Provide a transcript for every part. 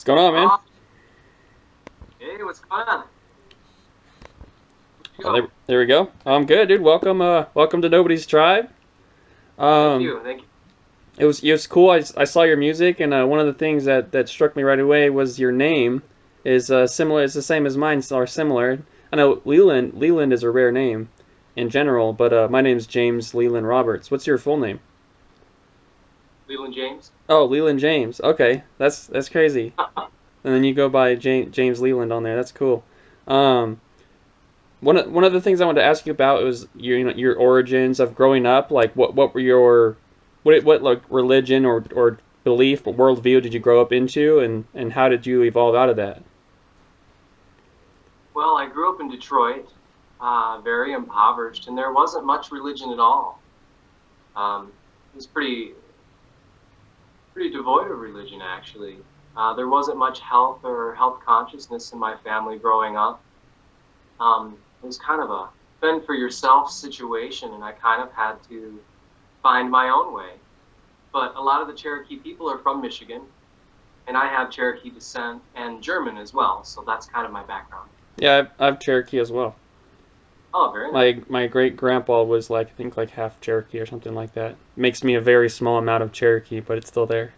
What's going on, man? Hey, what's going on? Oh, Yo, there we go. I'm good, dude. Welcome to Nobody's Tribe. thank Um, you, thank you. it was cool. I saw your music, and one of the things that struck me right away was your name is similar. It's the same as mine, or similar. I know Leeland is a rare name in general, but my name's James Leeland Roberts. What's your full name? Leeland James. Oh, Leeland James. Okay, that's crazy. And then you go by James Leeland on there. That's cool. Um, one of the things I wanted to ask you about was your origins of growing up. Like what were your what like religion or belief or worldview did you grow up into, and how did you evolve out of that? Well, I grew up in Detroit, very impoverished, and there wasn't much religion at all. It was pretty devoid of religion, actually. There wasn't much health or health consciousness in my family growing up. It was kind of a fend for yourself situation, and I kind of had to find my own way. But a lot of the Cherokee people are from Michigan, and I have Cherokee descent and German as well, so that's kind of my background. Yeah, I've Cherokee as well. Oh, very nice. My great grandpa was like I think like half Cherokee or something like that. Makes me a very small amount of Cherokee, but it's still there.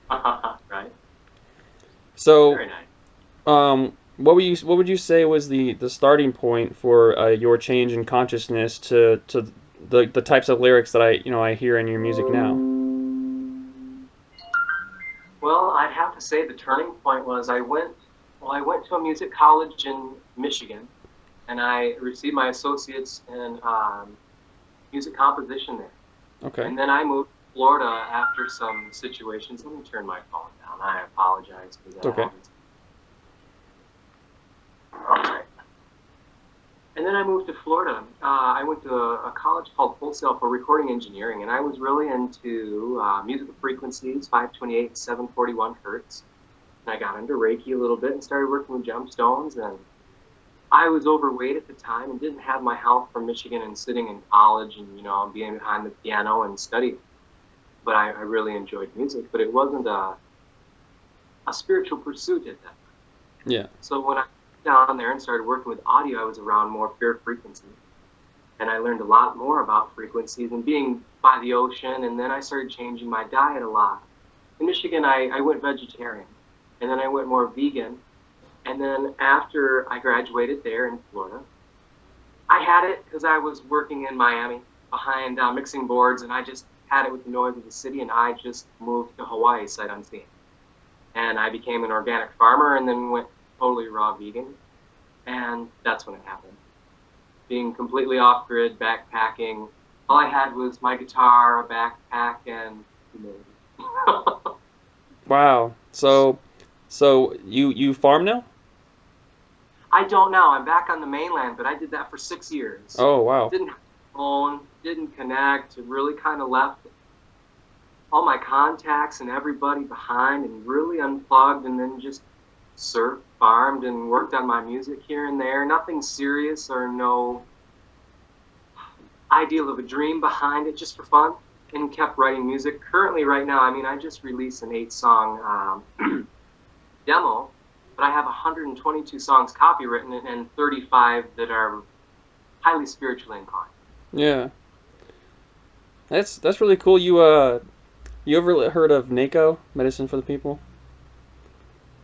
Right? So, Very nice. what would you say was the starting point for your change in consciousness to the types of lyrics that I hear in your music now? Well, I'd have to say the turning point was I went to a music college in Michigan, and I received my associates in music composition there. Okay. And then I moved to Florida after some situations. Let me turn my phone down. I apologize for It's that. okay. All right. And then I moved to Florida. I went to a college called Full Sail for recording engineering, and I was really into musical frequencies, 528 and 741 hertz. And I got into Reiki a little bit and started working with gemstones. And I was overweight at the time and didn't have my health from Michigan and sitting in college and being behind the piano and studying. But I really enjoyed music, but it wasn't a spiritual pursuit at that. Yeah. So when I got down there and started working with audio, I was around more pure frequency. And I learned a lot more about frequencies and being by the ocean. And then I started changing my diet a lot. In Michigan, I went vegetarian. And then I went more vegan. And then after I graduated there in Florida, I had it because I was working in Miami behind mixing boards. And I just had it with the noise of the city. And I just moved to Hawaii sight unseen. And I became an organic farmer and then went totally raw vegan. And that's when it happened. Being completely off grid, backpacking. All I had was my guitar, a backpack, and humility. Wow. So you farm now? I don't know. I'm back on the mainland, but I did that for 6 years. Oh, wow. Didn't have a phone, didn't connect, really kind of left all my contacts and everybody behind and really unplugged and then just surfed, farmed, and worked on my music here and there. Nothing serious or no ideal of a dream behind it, just for fun, and kept writing music. Currently, right now, I just released an 8-song demo, but I have 122 songs copywritten and 35 that are highly spiritually inclined. Yeah. That's really cool. You ever heard of NACO, Medicine for the People?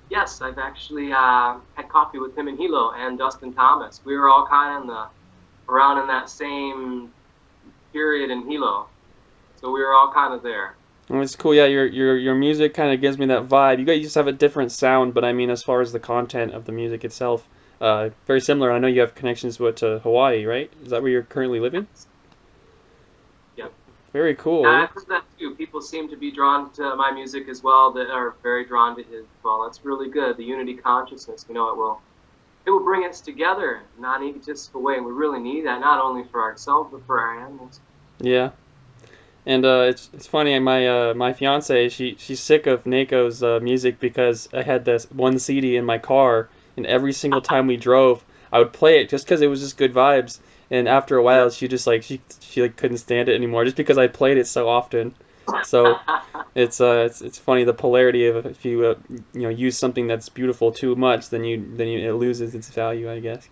Yes, I've actually had coffee with him and Hilo and Dustin Thomas. We were all kind of around in that same period in Hilo, so we were all kind of there. Oh, it's cool. Yeah, your music kind of gives me that vibe. You guys just have a different sound, but I mean, as far as the content of the music itself, very similar. I know you have connections to Hawaii, right? Is that where you're currently living? Yep. Very cool. I've heard that too. People seem to be drawn to my music as well, that are very drawn to his as well. That's really good. The unity consciousness, it will bring us together, not egotistical way. And we really need that, not only for ourselves, but for our animals. Yeah. And it's funny. My fiance she's sick of NACO's music because I had this one CD in my car, and every single time we drove, I would play it just because it was just good vibes. And after a while, she just like she like couldn't stand it anymore just because I played it so often. So it's funny the polarity of if you use something that's beautiful too much, then it loses its value, I guess.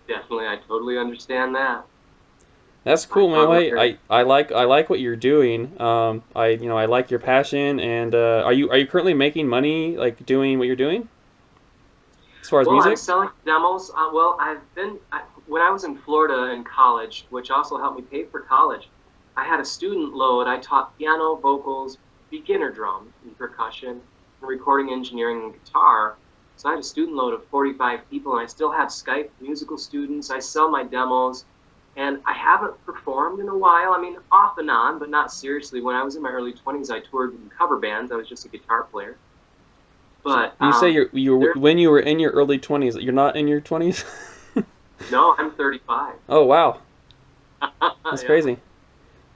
Definitely, I totally understand that. That's I cool, man. totally Wait, agree. I like what you're doing. I like your passion, and are you currently making money like doing what you're doing as far as Well, I'm music? selling demos. Well, when I was in Florida in college, which also helped me pay for college, I had a student load. I taught piano, vocals, beginner drum and percussion, and recording engineering and guitar. So I had a student load of 45 people, and I still have Skype musical students. I sell my demos, and I haven't performed in a while. I mean, off and on, but not seriously. When I was in my early 20s, I toured in cover bands. I was just a guitar player. So But you say there, when you were in your early 20s, you're not in your 20s? no, I'm 35. Oh wow, that's Yeah. crazy.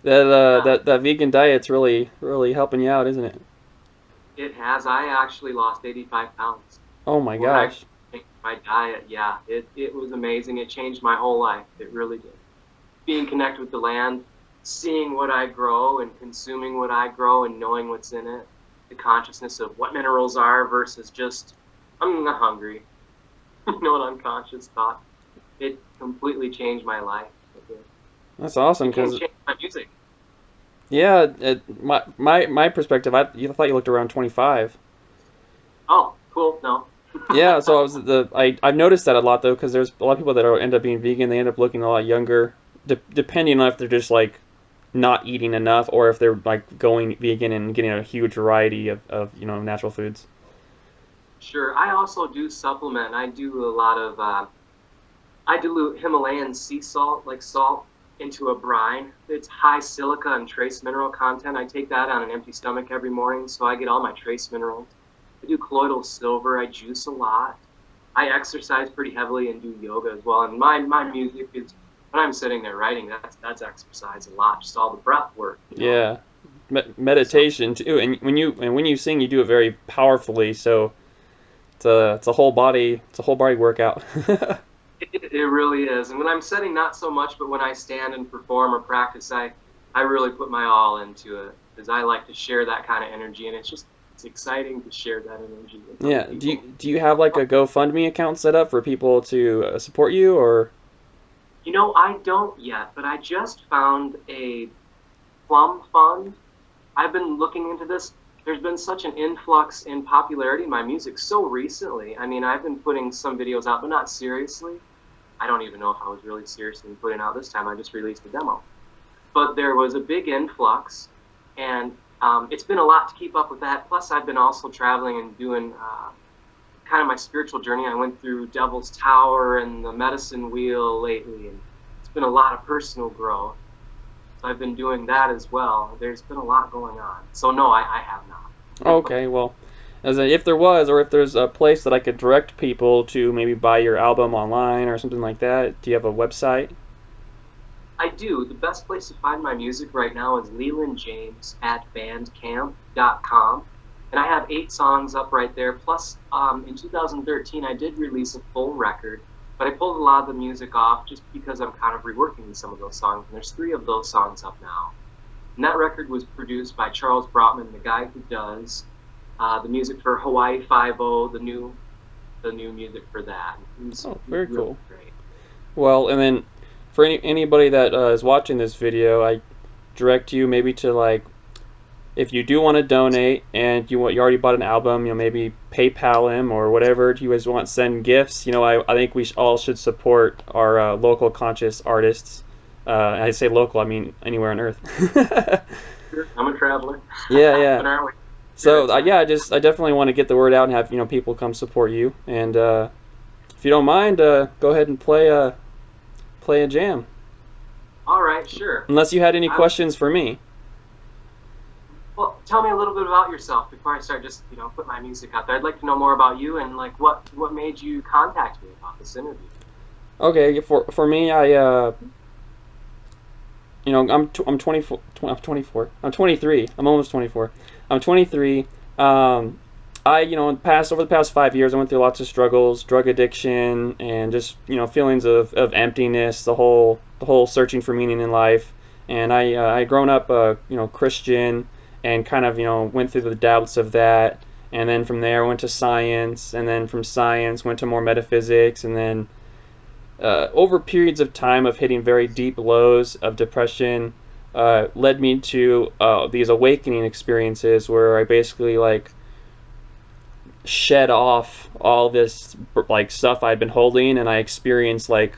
Yeah, That vegan diet's really helping you out, isn't it? it has. I actually lost 85 pounds Oh my when I gosh. changed my diet. Yeah, it was amazing. It changed my whole life. It really did. Being connected with the land, seeing what I grow and consuming what I grow and knowing what's in it, the consciousness of what minerals are versus just, I'm not hungry. You know, an unconscious thought. It completely changed my life. It did. That's awesome It can because change my music. yeah, my perspective, you thought you looked around 25. Oh, cool. No. Yeah, so I've noticed that a lot though because there's a lot of people that end up being vegan. They end up looking a lot younger, depending on if they're just like not eating enough or if they're like going vegan and getting a huge variety of natural foods. Sure. I also do supplement. I do a lot of I dilute Himalayan sea salt, like salt, into a brine. It's high silica and trace mineral content. I take that on an empty stomach every morning, so I get all my trace minerals. I do colloidal silver. I juice a lot. I exercise pretty heavily and do yoga as well. And my music is when I'm sitting there writing, that's exercise a lot. Just all the breath work, you know. Yeah, So meditation too, and when you sing, you do it very powerfully. So it's a whole body workout. it really is. And when I'm setting, not so much, but when I stand and perform or practice, I really put my all into it because I like to share that kind of energy, and it's exciting to share that energy with other Yeah. people. Do you have like a GoFundMe account set up for people to support you or? You know, I don't yet, but I just found a plum fund. I've been looking into this. There's been such an influx in popularity in my music so recently. I mean, I've been putting some videos out, but not seriously. I don't even know if I was really seriously putting out this time. I just released a demo. But there was a big influx, and it's been a lot to keep up with that. Plus, I've been also traveling and doing kind of my spiritual journey. I went through Devil's Tower and the Medicine Wheel lately, and it's been a lot of personal growth. So I've been doing that as well. There's been a lot going on. So no, I have not. Okay, well, as in, if there was, or if there's a place that I could direct people to maybe buy your album online or something like that, do you have a website? I do. The best place to find my music right now is Leeland James at bandcamp.com. And I have 8 songs up right there. Plus, in 2013, I did release a full record, but I pulled a lot of the music off just because I'm kind of reworking some of those songs. And there's 3 of those songs up now. And that record was produced by Charles Brotman, the guy who does the music for Hawaii Five-0, the new music for that. Oh, He's very really cool. great. Well, and then for anybody that is watching this video, I direct you maybe to like if you do want to donate and you already bought an album, maybe PayPal him or whatever. If you guys want to send gifts, I think we all should support our local conscious artists. I say local, I mean anywhere on earth. Sure, I'm a traveler. Yeah, yeah. But aren't we? So yeah, I definitely want to get the word out and have people come support you. And if you don't mind, go ahead and play a jam. All right, sure. Unless you had any I, questions for me. well, tell me a little bit about yourself before I start just, put my music out there. I'd like to know more about you and like what made you contact me about this interview. Okay, for me, I'm 24. I'm 24. I'm 23. I'm almost 24. I'm 23. Over the past 5 years, I went through lots of struggles, drug addiction, and just feelings of emptiness. The whole searching for meaning in life. and I had grown up Christian, and kind of went through the doubts of that, and then from there went to science, and then from science went to more metaphysics, and then over periods of time of hitting very deep lows of depression, led me to these awakening experiences where I basically like shed off all this like stuff I'd been holding, and I experienced like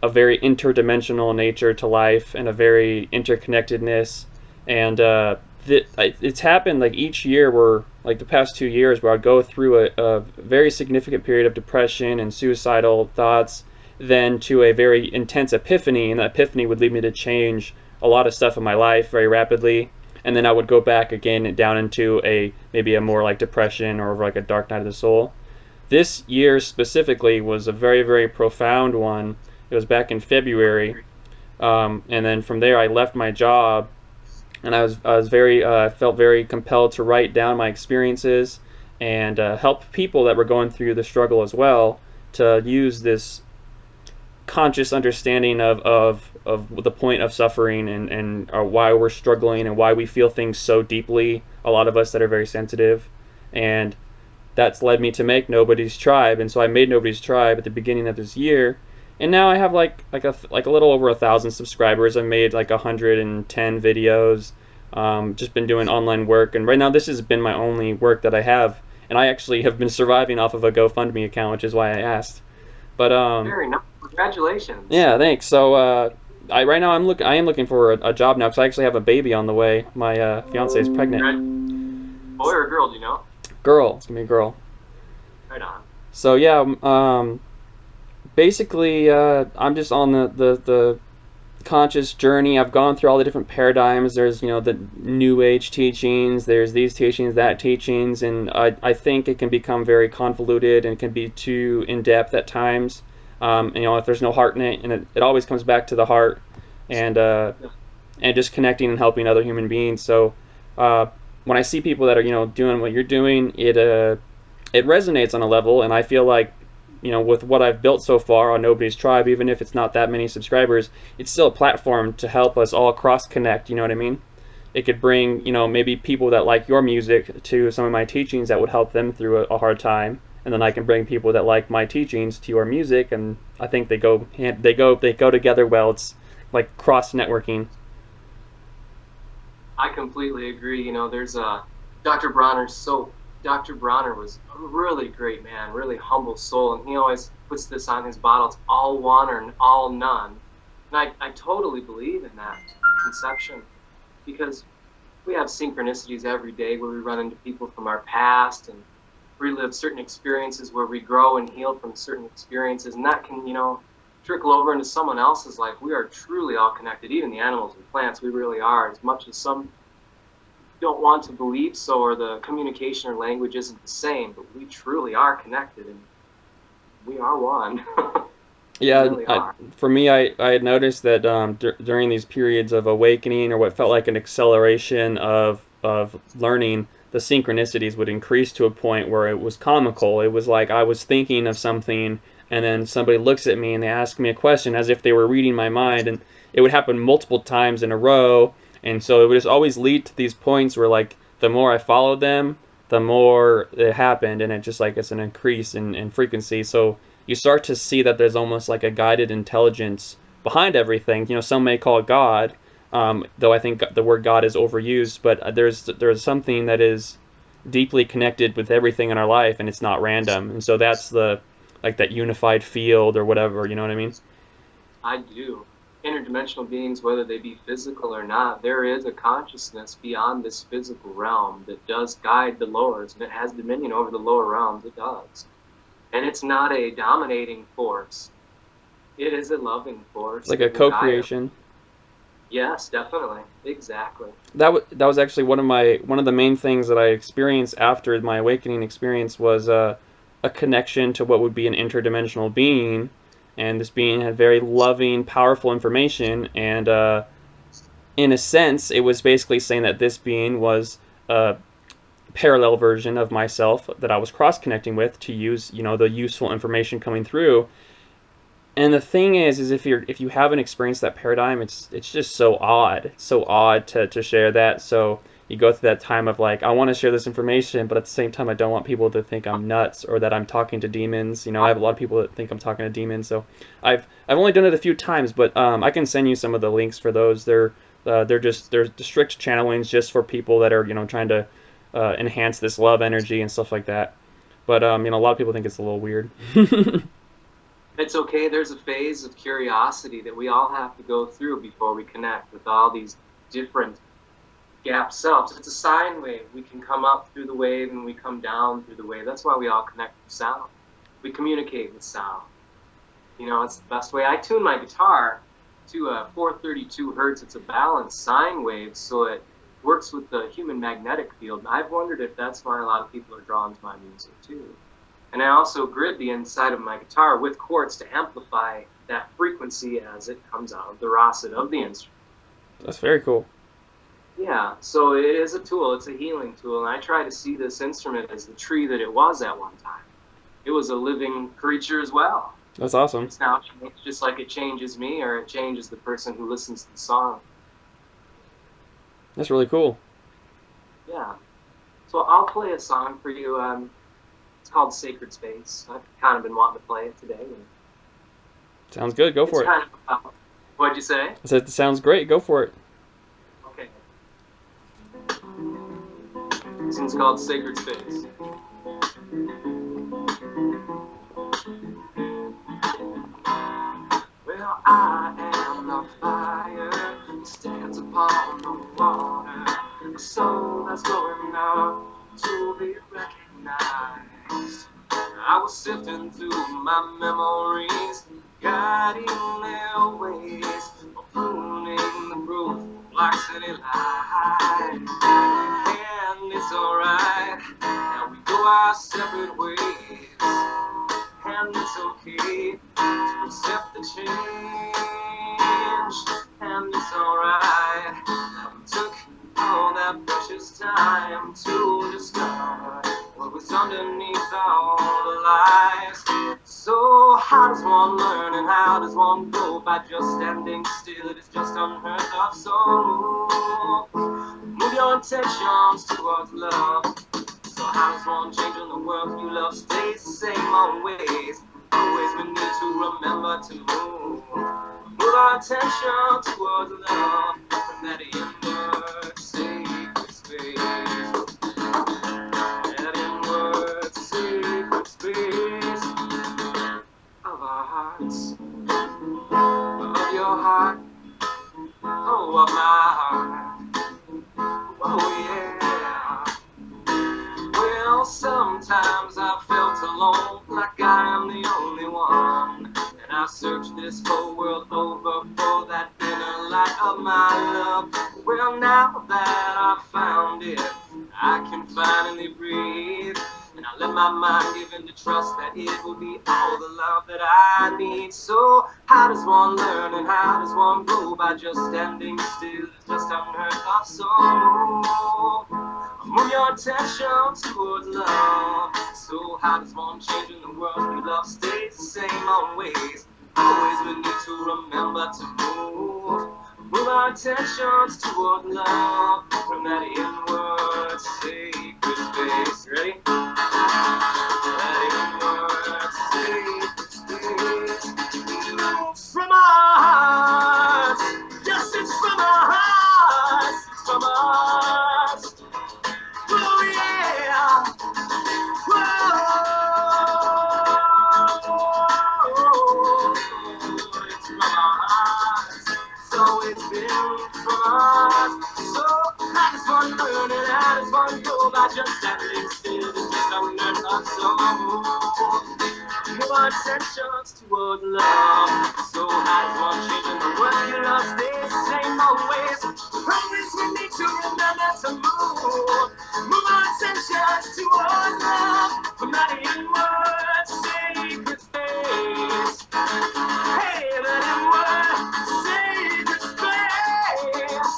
a very interdimensional nature to life and a very interconnectedness. And it's happened like each year, where like the past 2 years, where I'd go through a very significant period of depression and suicidal thoughts, then to a very intense epiphany, and that epiphany would lead me to change a lot of stuff in my life very rapidly, and then I would go back again down into maybe a more like depression or like a dark night of the soul. This year specifically was a very, very profound one. It was back in February, and then from there I left my job, and I was very felt very compelled to write down my experiences and help people that were going through the struggle as well, to use this conscious understanding of the point of suffering, and why we're struggling and why we feel things so deeply, a lot of us that are very sensitive. And that's led me to make Nobody's Tribe. And so I made Nobody's Tribe at the beginning of this year, and now I have like a little over 1,000 subscribers. I made like 110 videos, just been doing online work, and right now this has been my only work that I have, and I actually have been surviving off of a GoFundMe account, which is why I asked. But very nice. Congratulations. yeah, thanks. So right now I am looking for a job now, because I actually have a baby on the way. My fiance is pregnant. Boy or girl, do you know? Girl. It's gonna be a girl. Right on. So yeah, basically I'm just on the conscious journey. I've gone through all the different paradigms. There's the New Age teachings. There's these teachings, that teachings, and I think it can become very convoluted and can be too in depth at times. If there's no heart in it, and it always comes back to the heart, and just connecting and helping other human beings. So when I see people that are doing what you're doing, it resonates on a level, and I feel like with what I've built so far on Nobody's Tribe, even if it's not that many subscribers, it's still a platform to help us all cross connect. You know what I mean? It could bring maybe people that like your music to some of my teachings that would help them through a hard time. And then I can bring people that like my teachings to your music, and I think they go together well. It's like cross networking. I completely agree. There's Dr. Dr. Bronner was a really great man, really humble soul, and he always puts this on his bottle: it's all one or all none. And I totally believe in that conception, because we have synchronicities every day where we run into people from our past and relive certain experiences, where we grow and heal from certain experiences, and that can trickle over into someone else's life. We are truly all connected, even the animals and plants. We really are, as much as some don't want to believe so, or the communication or language isn't the same, but we truly are connected, and we are one. Yeah, really for me, I had noticed that during these periods of awakening, or what felt like an acceleration of learning, the synchronicities would increase to a point where it was comical. It was like I was thinking of something, and then somebody looks at me and they ask me a question as if they were reading my mind, and it would happen multiple times in a row. And so it would just always lead to these points where, like, the more I followed them, the more it happened, and it's an increase in frequency. So you start to see that there's almost like a guided intelligence behind everything. Some may call it God, though I think the word God is overused, but there's something that is deeply connected with everything in our life, and it's not random. And so that's that unified field or whatever, you know what I mean? I do. Interdimensional beings, whether they be physical or not, there is a consciousness beyond this physical realm that does guide the lowers, and it has dominion over the lower realms. It does. And it's not a dominating force. It is a loving force. It's like a co-creation. Yes, definitely. Exactly. That was actually one of the main things that I experienced after my awakening experience was a connection to what would be an interdimensional being, and this being had very loving, powerful information, and in a sense, it was basically saying that this being was a parallel version of myself that I was cross-connecting with to use, the useful information coming through. And the thing is if you haven't experienced that paradigm, it's just so odd. It's so odd to share that. So you go through that time of like, I want to share this information, but at the same time, I don't want people to think I'm nuts or that I'm talking to demons. You know, I have a lot of people that think I'm talking to demons. So I've only done it a few times, but I can send you some of the links for those. They're strict channelings just for people that are, you know, trying to enhance this love energy and stuff like that. But you know, a lot of people think it's a little weird. It's okay. There's a phase of curiosity that we all have to go through before we connect with all these different gap selves. It's a sine wave. We can come up through the wave and we come down through the wave. That's why we all connect with sound. We communicate with sound. You know, it's the best way. I tune my guitar to a 432 hertz. It's a balanced sine wave, so it works with the human magnetic field. I've wondered if that's why a lot of people are drawn to my music too. And I also grid the inside of my guitar with quartz to amplify that frequency as it comes out of the rosette of the instrument. That's very cool. Yeah, so it is a tool. It's a healing tool. And I try to see this instrument as the tree that it was at one time. It was a living creature as well. That's awesome. It's now changed, just like it changes me or it changes the person who listens to the song. That's really cool. Yeah. So I'll play a song for you. It's called Sacred Space. I've kind of been wanting to play it today. Sounds good. Go for it. Kind of, what'd you say? I said it sounds great. Go for it. Okay. This one's called Sacred Space. Well, I am the fire that stands upon the water, a soul that's going out to be recognized. I was sifting through my memories, guiding their ways, pruning the growth of Black City life. And it's alright, now we go our separate ways. And it's okay to accept the change. And it's alright, now we took all that precious time to discover what was underneath all the lies. So how does one learn and how does one grow? By just standing still, it is just unheard of. So move your intentions towards love. So how does one change when the world you love stays the same always? Always we need to remember to move. Move our attention towards love from that inward sacred space. That inward sacred space of our hearts, of your heart, oh, of my heart, oh yeah. Well, sometimes I felt alone, like I am the only one. And I searched this whole world over for that inner light of my love. Well, now that I've found it, I can finally breathe. And I let my mind give in to trust that it will be all the love that I need. So how does one learn and how does one grow? By just standing still, it's just unheard of. So move your attention towards love. So how does one change when the world you love stays the same always? Always we need to remember to move. Move our attentions toward love from that inward sacred space. Ready? That inward sacred space. It's from our hearts. Yes, it's from our hearts. It's from our hearts. Oh yeah. Whoa. It's from our hearts. So it's been from us. So how does one learn and how does one go? By just standing still, it's just unlearned of. So move our attentions toward love. So how does one change when the world you love stays the same always? Always we need to remember to move. Move our attentions toward love from that inward sacred space. Hey, that inward sacred space.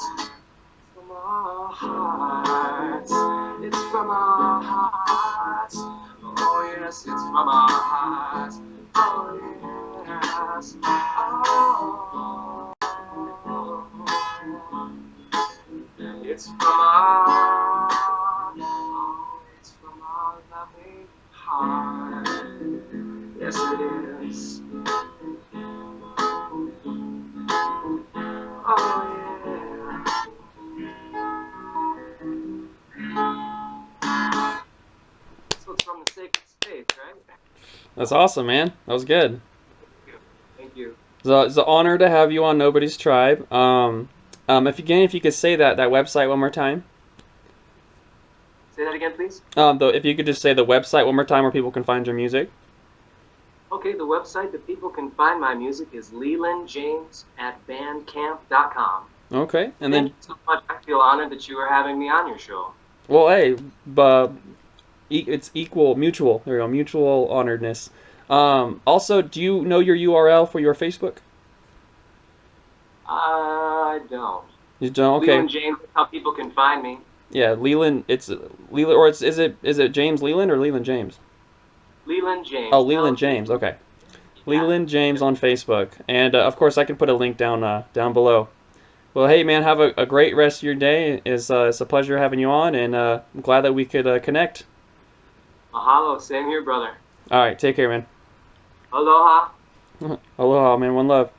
From our hearts, it's from our hearts. Oh yes, it's from our hearts. Oh yes. Oh, it's from it's from our loving heart. Yes, it is. Oh, yeah. So it's from the sacred space, right? That's awesome, man. That was good. Thank you. It's an honor to have you on Nobody's Tribe. If you could say that website one more time. Say that again, please. Though, if you could just say the website one more time where people can find your music. Okay, the website that people can find my music is leelandjames@bandcamp.com. Okay, and Thank then you so much. I feel honored that you were having me on your show. well, hey, it's equal, mutual. There we go, mutual honoredness. Also, do you know your URL for your Facebook? I don't. You don't? Okay. Leeland James, how people can find me. Yeah, Leland. It's Leland, or is it James Leland or Leland James? Leeland James. Oh, Leeland James. Okay, Leeland James on Facebook, and of course I can put a link down below. Well, hey man, have a great rest of your day. It's a pleasure having you on, and I'm glad that we could connect. Mahalo, same here, brother. All right, take care, man. Aloha. Aloha, man. One love.